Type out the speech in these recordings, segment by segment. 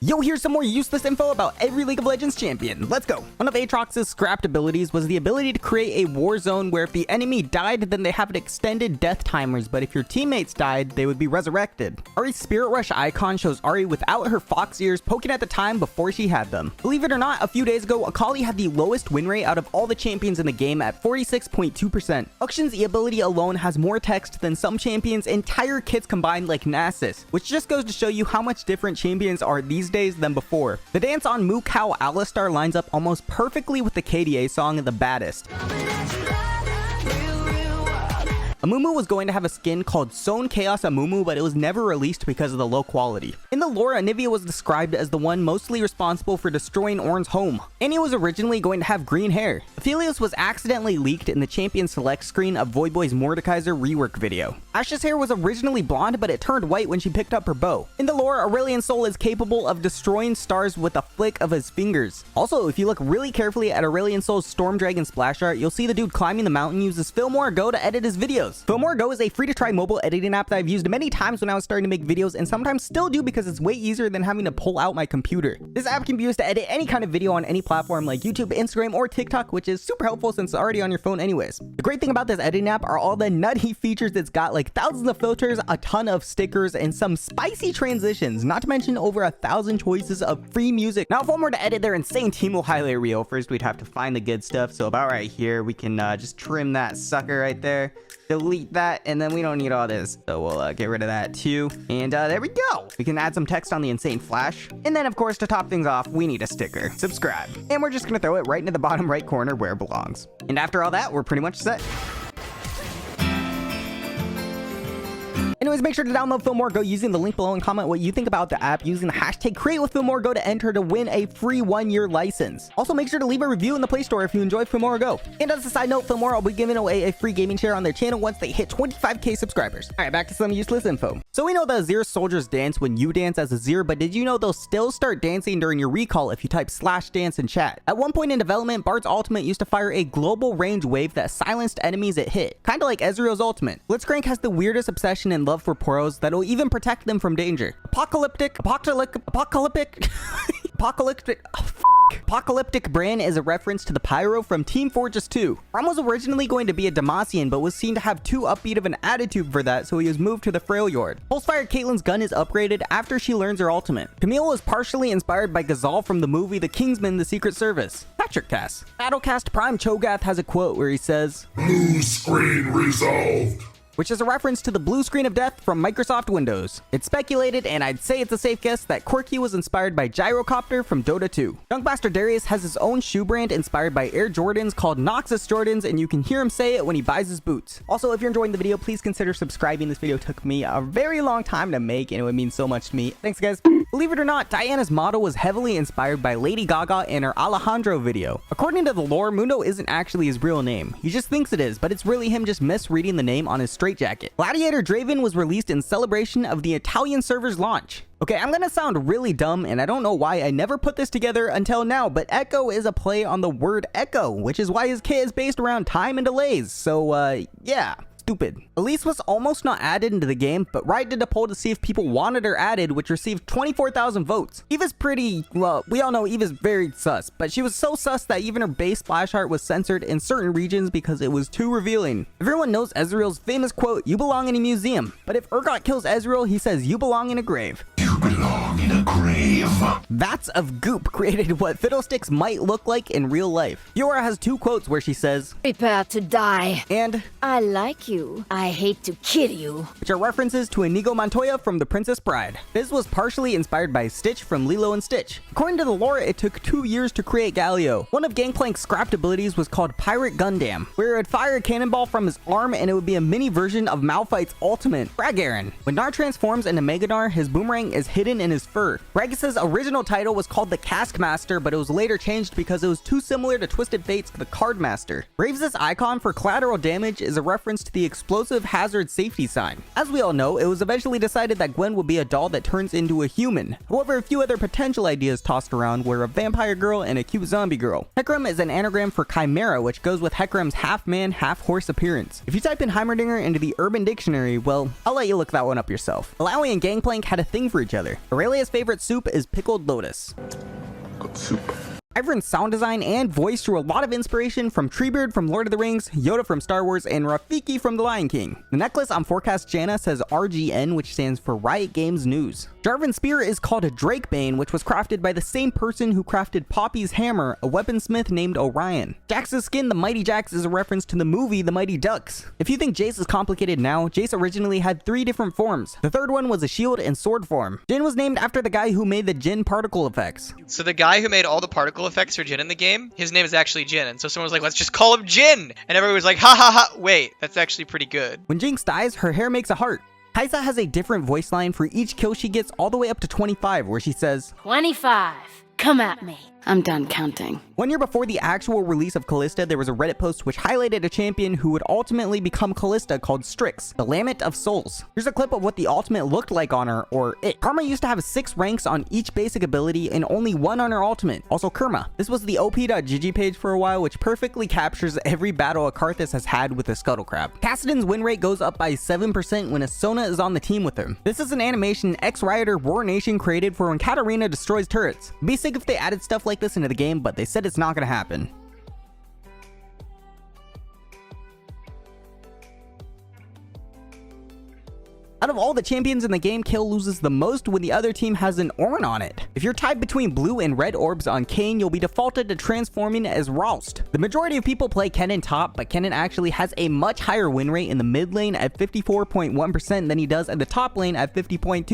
Yo, here's some more useless info about every League of Legends champion. Let's go. One of Aatrox's scrapped abilities was the ability to create a war zone where if the enemy died, then they have an extended death timers, but if your teammates died, they would be resurrected. Ahri's Spirit Rush icon shows Ahri without her fox ears poking at the time before she had them. Believe it or not, a few days ago, Akali had the lowest win rate out of all the champions in the game at 46.2%. Uxion's E ability alone has more text than some champions' entire kits combined like Nasus, which just goes to show you how much different champions are these days than before. The dance on Moo Cow Alistar lines up almost perfectly with the KDA song The Baddest. Amumu was going to have a skin called Zone Chaos Amumu, but it was never released because of the low quality. In the lore, Anivia was described as the one mostly responsible for destroying Ornn's home. Annie was originally going to have green hair. Aphelios was accidentally leaked in the Champion Select screen of Voidboy's Mordekaiser rework video. Ash's hair was originally blonde, but it turned white when she picked up her bow. In the lore, Aurelion Sol is capable of destroying stars with a flick of his fingers. Also, if you look really carefully at Aurelion Sol's Storm Dragon splash art, you'll see the dude climbing the mountain uses Fillmore Go to edit his videos. Fillmore Go is a free-to-try mobile editing app that I've used many times when I was starting to make videos and sometimes still do because it's way easier than having to pull out my computer. This app can be used to edit any kind of video on any platform like YouTube, Instagram, or TikTok, which is super helpful since it's already on your phone anyways. The great thing about this editing app are all the nutty features it's got, like thousands of filters, a ton of stickers, and some spicy transitions, not to mention over 1,000 choices of free music. Now, if one were to edit their insane Teemo highlight reel, first we'd have to find the good stuff, so about right here, we can just trim that sucker right there. Delete that, and then we don't need all this. So we'll get rid of that too. And there we go. We can add some text on the insane flash. And then, of course, to top things off, we need a sticker. Subscribe. And we're just gonna throw it right into the bottom right corner where it belongs. And after all that, we're pretty much set. Anyways, make sure to download Fillmore Go using the link below and comment what you think about the app using the hashtag #CreateWithFillmoreGo to enter to win a free 1-year license. Also, make sure to leave a review in the Play Store if you enjoy Fillmore Go. And as a side note, Fillmore will be giving away a free gaming chair on their channel once they hit 25k subscribers. Alright, back to some useless info. So we know that Azir soldiers dance when you dance as Azir, but did you know they'll still start dancing during your recall if you type /dance in chat? At one point in development, Bard's ultimate used to fire a global range wave that silenced enemies it hit, kinda like Ezreal's ultimate. Blitzcrank has the weirdest obsession and love for Poros that'll even protect them from danger. Apocalyptic Bran is a reference to the Pyro from Team Fortress 2. Bran was originally going to be a Demacian, but was seen to have too upbeat of an attitude for that, so he was moved to the Freljord. Pulsefire Caitlyn's gun is upgraded after she learns her ultimate. Camille was partially inspired by Ghazal from the movie The Kingsman: The Secret Service. Patrick Cass. Battlecast Prime Cho'Gath has a quote where he says, "Blue screen resolved," which is a reference to the blue screen of death from Microsoft Windows. It's speculated, and I'd say it's a safe guess, that Corki was inspired by Gyrocopter from Dota 2. Junkmaster Darius has his own shoe brand inspired by Air Jordans called Noxus Jordans, and you can hear him say it when he buys his boots. Also, if you're enjoying the video, please consider subscribing. This video took me a very long time to make, and it would mean so much to me. Thanks, guys. Believe it or not, Diana's model was heavily inspired by Lady Gaga in her Alejandro video. According to the lore, Mundo isn't actually his real name. He just thinks it is, but it's really him just misreading the name on his straitjacket. Gladiator Draven was released in celebration of the Italian server's launch. Okay, I'm gonna sound really dumb, and I don't know why I never put this together until now, but Echo is a play on the word echo, which is why his kit is based around time and delays. So, yeah. Stupid. Elise was almost not added into the game, but Riot did a poll to see if people wanted her added, which received 24,000 votes. Eva's pretty, well, we all know Eva's very sus, but she was so sus that even her base splash art was censored in certain regions because it was too revealing. Everyone knows Ezreal's famous quote, "You belong in a museum," but if Urgot kills Ezreal, he says, "You belong in a grave." You belong in a grave. Vats of Goop created what Fiddlesticks might look like in real life. Fiora has two quotes where she says, "Prepare to die," and "I like you. I hate to kill you," which are references to Inigo Montoya from The Princess Bride. This was partially inspired by Stitch from Lilo and Stitch. According to the lore, it took 2 years to create Galio. One of Gangplank's scrapped abilities was called Pirate Gundam, where it would fire a cannonball from his arm and it would be a mini version of Malphite's ultimate, Fragaran. When Gnar transforms into Mega Gnar, his boomerang is hidden in his fur. Gragas's original title was called the Cask Master, but it was later changed because it was too similar to Twisted Fate's the Card Master. Graves' icon for collateral damage is a reference to the explosive hazard safety sign. As we all know, it was eventually decided that Gwen would be a doll that turns into a human. However, a few other potential ideas tossed around were a vampire girl and a cute zombie girl. Hecarim is an anagram for chimera, which goes with Hecarim's half-man, half-horse appearance. If you type in Heimerdinger into the Urban Dictionary, well, I'll let you look that one up yourself. Malawi and Gangplank had a thing for each other. other. Aurelia's favorite soup is pickled lotus. Good soup. Ivern's sound design and voice drew a lot of inspiration from Treebeard from Lord of the Rings, Yoda from Star Wars, and Rafiki from The Lion King. The necklace on Forecast Jana says RGN, which stands for Riot Games News. Jarvan's spear is called a Drakebane, which was crafted by the same person who crafted Poppy's hammer, a weaponsmith named Orion. Jax's skin, the Mighty Jax, is a reference to the movie The Mighty Ducks. If you think Jace is complicated now, Jace originally had 3 different forms. The third one was a shield and sword form. Jin was named after the guy who made the Jin particle effects. So the guy who made all the particle effects for Jin in the game, his name is actually Jin. And so someone was like, let's just call him Jin. And everybody was like, ha ha ha. Wait, that's actually pretty good. When Jinx dies, her hair makes a heart. Kaisa has a different voice line for each kill she gets all the way up to 25, where she says, 25. Come at me. I'm done counting. 1 year before the actual release of Callista, there was a Reddit post which highlighted a champion who would ultimately become Callista called Strix, the Lament of Souls. Here's a clip of what the ultimate looked like on her, or it. Karma used to have 6 ranks on each basic ability and only 1 on her ultimate, also Kurma. This was the op.gg page for a while, which perfectly captures every battle Akarthus has had with the Scuttle Crab. Kassadin's win rate goes up by 7% when a Sona is on the team with him. This is an animation ex-Rioter War Nation created for when Katarina destroys turrets. It'd be sick if they added stuff like this into the game, but they said it's not gonna happen. Out of all the champions in the game, Kayle loses the most when the other team has an Ornn on it. If you're tied between blue and red orbs on Kayn, you'll be defaulted to transforming as Ralst. The majority of people play Cannon top, but Cannon actually has a much higher win rate in the mid lane at 54.1% than he does at the top lane at 50.2%.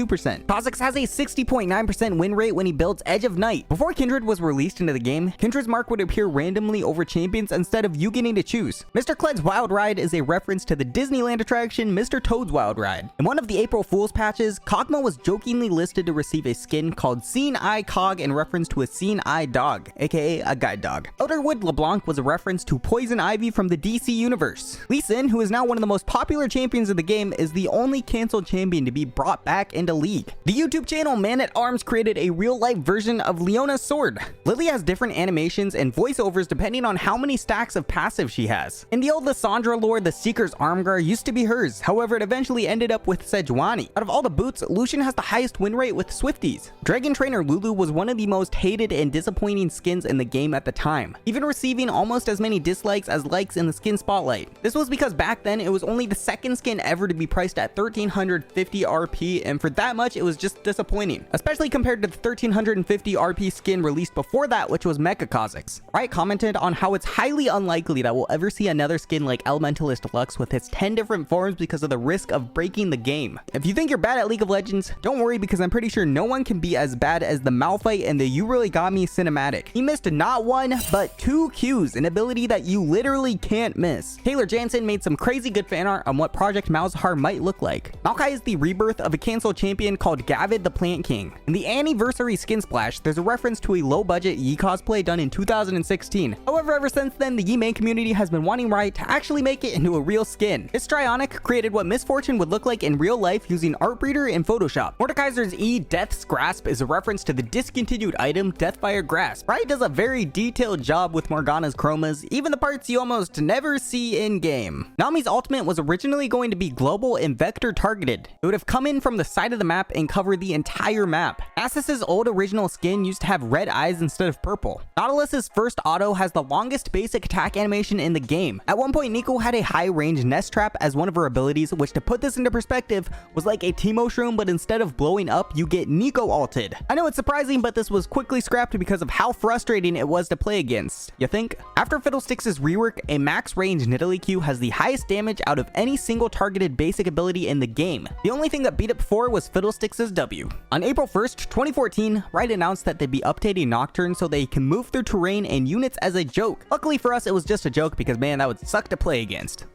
Kha'Zix has a 60.9% win rate when he builds Edge of Night. Before Kindred was released into the game, Kindred's mark would appear randomly over champions instead of you getting to choose. Mr. Kled's Wild Ride is a reference to the Disneyland attraction Mr. Toad's Wild Ride. In one of the April Fool's patches, Kog'Maw was jokingly listed to receive a skin called Seeing Eye Cog in reference to a Seeing Eye dog, aka a guide dog. Elderwood LeBlanc was a reference to Poison Ivy from the DC universe. Lee Sin, who is now one of the most popular champions in the game, is the only cancelled champion to be brought back into League. The YouTube channel Man at Arms created a real-life version of Leona's sword. Lily has different animations and voiceovers depending on how many stacks of passive she has. In the old Lissandra lore, the Seeker's Armgar used to be hers, however it eventually ended up with Sejuani. Out of all the boots, Lucian has the highest win rate with Swifties. Dragon Trainer Lulu was one of the most hated and disappointing skins in the game at the time, even receiving almost as many dislikes as likes in the skin spotlight. This was because back then it was only the second skin ever to be priced at 1350 RP, and for that much it was just disappointing, especially compared to the 1350 RP skin released before that, which was Mecha Kha'Zix. Riot commented on how it's highly unlikely that we'll ever see another skin like Elementalist Lux with its 10 different forms because of the risk of breaking the game. If you think you're bad at League of Legends, don't worry, because I'm pretty sure no one can be as bad as the Malphite and the You Really Got Me cinematic. He missed not 1, but 2 Qs, an ability that you literally can't miss. Taylor Jansen made some crazy good fan art on what Project Malzahar might look like. Maokai is the rebirth of a cancelled champion called Gavid the Plant King. In the Anniversary Skin Splash, there's a reference to a low-budget Yi cosplay done in 2016. However, ever since then, the Yi main community has been wanting Riot to actually make it into a real skin. Histrionic created what Miss Fortune would look like in real life using Artbreeder and Photoshop. Mordekaiser's E, Death's Grasp, is a reference to the discontinued item Deathfire Grasp. Riot does a very detailed job with Morgana's chromas, even the parts you almost never see in-game. Nami's ultimate was originally going to be global and vector targeted. It would have come in from the side of the map and covered the entire map. Nasus's old original skin used to have red eyes instead of purple. Nautilus's first auto has the longest basic attack animation in the game. At one point, Nico had a high-range nest trap as one of her abilities, which, to put this into perspective, was like a Teemo Shroom, but instead of blowing up, you get Nico ulted. I know it's surprising, but this was quickly scrapped because of how frustrating it was to play against. You think? After Fiddlesticks' rework, a max range Nidalee Q has the highest damage out of any single targeted basic ability in the game. The only thing that beat it before was Fiddlesticks' W. On April 1st, 2014, Riot announced that they'd be updating Nocturne so they can move through terrain and units as a joke. Luckily for us, it was just a joke because, man, that would suck to play against.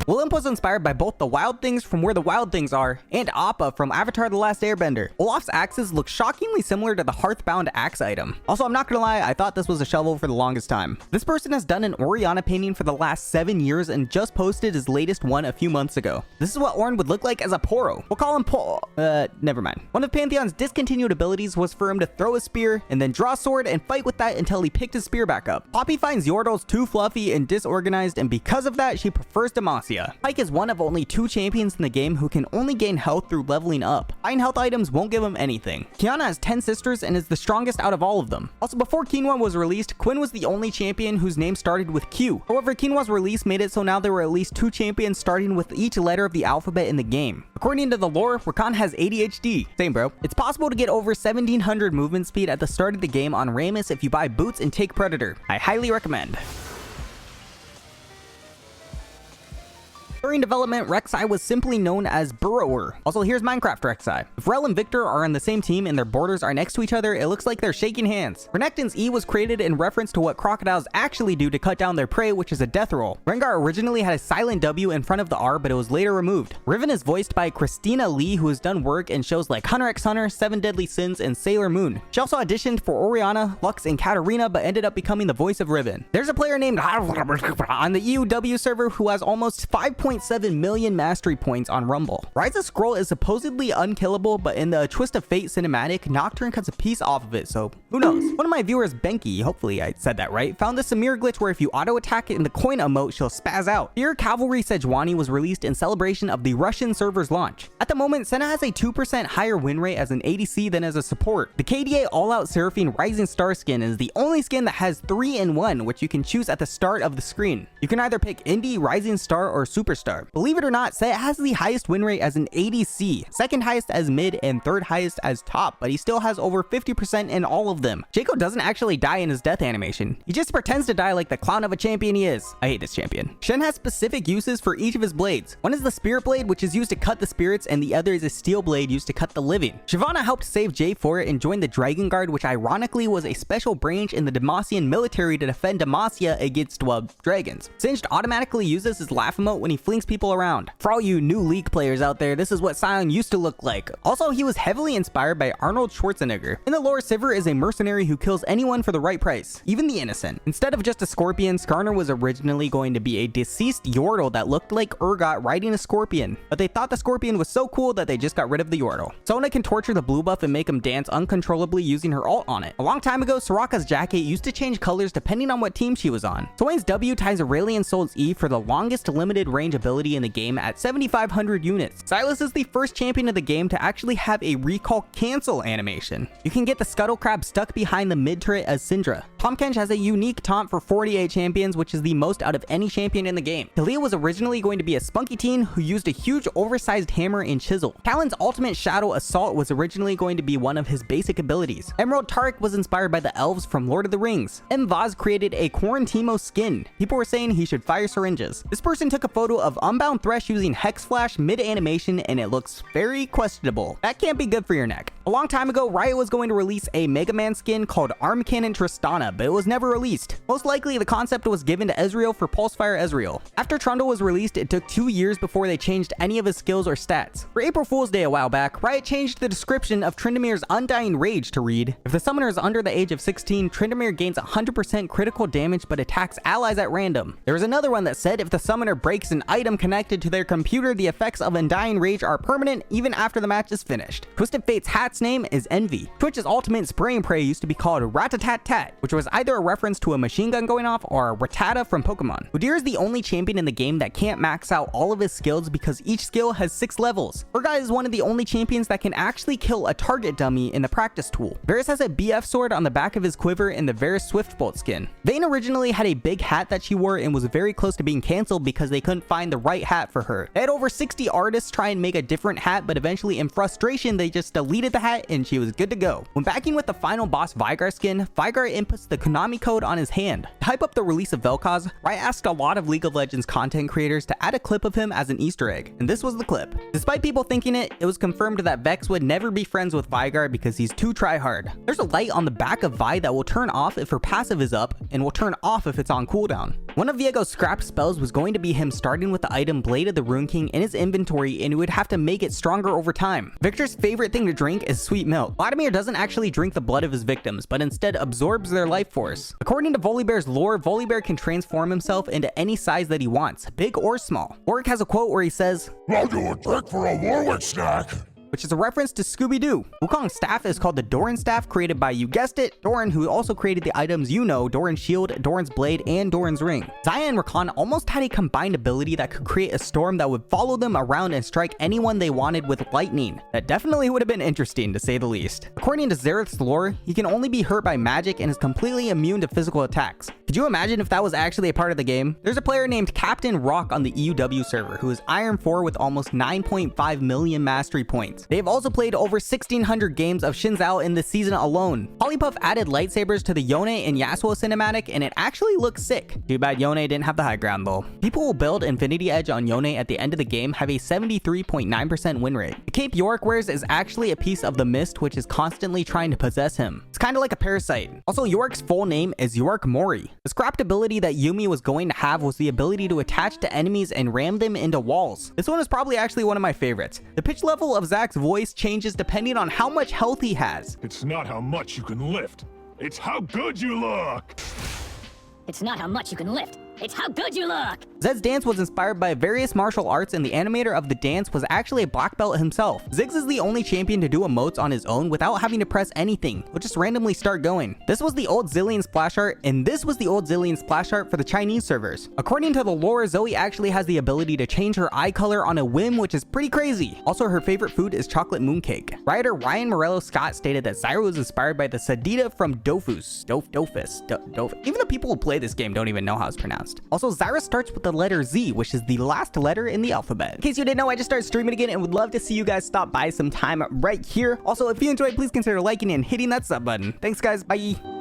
Willem was inspired by both the Wild Things from Where the Wild Things Are and Appa from Avatar: The Last Airbender. Olaf's axes look shockingly similar to the Hearthbound axe item. Also, I'm not gonna lie, I thought this was a shovel for the longest time. This person has done an Orianna painting for the last 7 years and just posted his latest one a few months ago. This is what Ornn would look like as a Poro. We'll call him never mind. One of Pantheon's discontinued abilities was for him to throw a spear and then draw a sword and fight with that until he picked his spear back up. Poppy finds Yordles too fluffy and disorganized, and because of that, she prefers Demacia. area. Pike is one of only 2 champions in the game who can only gain health through leveling up. Buying health items won't give him anything. Kiana has 10 sisters and is the strongest out of all of them. Also, before Quinoa was released, Quinn was the only champion whose name started with Q. However, Quinoa's release made it so now there were at least 2 champions starting with each letter of the alphabet in the game. According to the lore, Rakan has ADHD. Same bro. It's possible to get over 1700 movement speed at the start of the game on Ramus if you buy boots and take Predator. I highly recommend. During development, Rek'Sai was simply known as Burrower. Also, here's Minecraft Rek'Sai. If Rel and Victor are on the same team and their borders are next to each other, it looks like they're shaking hands. Renekton's E was created in reference to what crocodiles actually do to cut down their prey, which is a death roll. Rengar originally had a silent W in front of the R, but it was later removed. Riven is voiced by Christina Lee, who has done work in shows like Hunter x Hunter, 7 Deadly Sins, and Sailor Moon. She also auditioned for Oriana, Lux, and Katarina, but ended up becoming the voice of Riven. There's a player named on the EUW server who has almost 5.7 million mastery points on Rumble. Rise of Scroll is supposedly unkillable, but in the Twist of Fate cinematic, Nocturne cuts a piece off of it, so who knows? One of my viewers, Benki, hopefully I said that right, found this Samir glitch where if you auto attack it in the coin emote, she'll spaz out. Here, Cavalry Sejuani was released in celebration of the Russian server's launch. At the moment, Senna has a 2% higher win rate as an ADC than as a support. The KDA All-Out Seraphine Rising Star skin is the only skin that has 3-in-1, which you can choose at the start of the screen. You can either pick Indie, Rising Star, or Superstar. Believe it or not, Set has the highest win rate as an ADC, second highest as mid, and third highest as top, but he still has over 50% in all of them. Jaco doesn't actually die in his death animation. He just pretends to die like the clown of a champion he is. I hate this champion. Shen has specific uses for each of his blades. One is the Spirit Blade, which is used to cut the spirits, and the other is a Steel Blade used to cut the living. Shyvana helped save J4 and joined the Dragon Guard, which ironically was a special branch in the Demacian military to defend Demacia against, well, dragons. Singed automatically uses his laugh emote when he flings people around. For all you new League players out there, this is what Sion used to look like. Also, he was heavily inspired by Arnold Schwarzenegger. In the lore, Sivir is a mercenary who kills anyone for the right price, even the innocent. Instead of just a scorpion, Skarner was originally going to be a deceased Yordle that looked like Urgot riding a scorpion, but they thought the scorpion was so cool that they just got rid of the Yordle. Sona can torture the blue buff and make him dance uncontrollably using her ult on it. A long time ago, Soraka's jacket used to change colors depending on what team she was on. Swain's W ties Aurelion Sol's E for the longest limited range ability in the game at 7,500 units. Silas is the first champion of the game to actually have a recall cancel animation. You can get the Scuttle Crab stuck behind the mid turret as Syndra. Tahm Kench has a unique taunt for 48 champions, which is the most out of any champion in the game. Talia was originally going to be a spunky teen who used a huge oversized hammer and chisel. Talon's ultimate Shadow Assault was originally going to be one of his basic abilities. Emerald Tarek was inspired by the elves from Lord of the Rings. M. Vaz created a Quarantimo skin. People were saying he should fire syringes. This person took a photo of Unbound Thresh using Hex Flash mid-animation and it looks very questionable. That can't be good for your neck. A long time ago, Riot was going to release a Mega Man skin called Cannon Tristana, but it was never released. Most likely, the concept was given to Ezreal for Pulsefire Ezreal. After Trundle was released, it took 2 years before they changed any of his skills or stats. For April Fool's Day a while back, Riot changed the description of Tryndamere's Undying Rage to read, if the summoner is under the age of 16, Tryndamere gains 100% critical damage but attacks allies at random. There was another one that said if the summoner breaks an item connected to their computer, the effects of Undying Rage are permanent even after the match is finished. Twisted Fate's hat's name is Envy. Twitch's ultimate spray and pray used to be called Ratatat-Tat, which was either a reference to a machine gun going off or a Rattata from Pokemon. Udyr is the only champion in the game that can't max out all of his skills because each skill has 6 levels. Urgot is one of the only champions that can actually kill a target dummy in the practice tool. Varus has a BF sword on the back of his quiver in the Varus Swiftbolt skin. Vayne originally had a big hat that she wore and was very close to being cancelled because they couldn't find the right hat for her. They had over 60 artists try and make a different hat, but eventually in frustration they just deleted the hat and she was good to go. When backing with the final boss Veigar skin, Veigar inputs the Konami code on his hand. To hype up the release of Vel'Koz, Riot asked a lot of League of Legends content creators to add a clip of him as an Easter egg, and this was the clip. Despite people thinking it, it was confirmed that Vex would never be friends with Veigar because he's too tryhard. There's a light on the back of Vi that will turn off if her passive is up, and will turn off if it's on cooldown. One of Viego's scrap spells was going to be him starting with the item Blade of the Rune King in his inventory, and he would have to make it stronger over time. Victor's favorite thing to drink is sweet milk. Vladimir doesn't actually drink the blood of his victims, but instead absorbs their life force. According to Volibear's lore, Volibear can transform himself into any size that he wants, big or small. Warwick has a quote where he says, "I'll do a trick for a Warwick snack." which is a reference to Scooby-Doo. Wukong's staff is called the Doran staff, created by, you guessed it, Doran, who also created the items you know, Doran's shield, Doran's blade, and Doran's ring. Zaya and Rakan almost had a combined ability that could create a storm that would follow them around and strike anyone they wanted with lightning. That definitely would have been interesting, to say the least. According to Xerath's lore, he can only be hurt by magic and is completely immune to physical attacks. Could you imagine if that was actually a part of the game? There's a player named Captain Rock on the EUW server who is Iron 4 with almost 9.5 million mastery points. They've also played over 1,600 games of Shinzao in this season alone. Polypuff added lightsabers to the Yone and Yasuo cinematic, and it actually looks sick. Too bad Yone didn't have the high ground though. People will build Infinity Edge on Yone at the end of the game have a 73.9% win rate. The cape Yorick wears is actually a piece of the mist which is constantly trying to possess him. It's kind of like a parasite. Also, Yorick's full name is Yorick Mori. The scrapped ability that Yumi was going to have was the ability to attach to enemies and ram them into walls. This one is probably actually one of my favorites. The pitch level of Zack's voice changes depending on how much health he has. It's not how much you can lift. It's how good you look. It's not how much you can lift. It's how good you look! Zed's dance was inspired by various martial arts, and the animator of the dance was actually a black belt himself. Ziggs is the only champion to do emotes on his own without having to press anything. He'll just randomly start going. This was the old Zillion splash art, and this was the old Zillion splash art for the Chinese servers. According to the lore, Zoe actually has the ability to change her eye color on a whim, which is pretty crazy. Also, her favorite food is chocolate mooncake. Writer Ryan Morello Scott stated that Zyra was inspired by the Sadida from Dofus. Even the people who play this game don't even know how it's pronounced. Also, Zyra starts with the letter Z, which is the last letter in the alphabet. In case you didn't know, I just started streaming again and would love to see you guys stop by sometime right here. Also, if you enjoyed, please consider liking and hitting that sub button. Thanks guys, bye!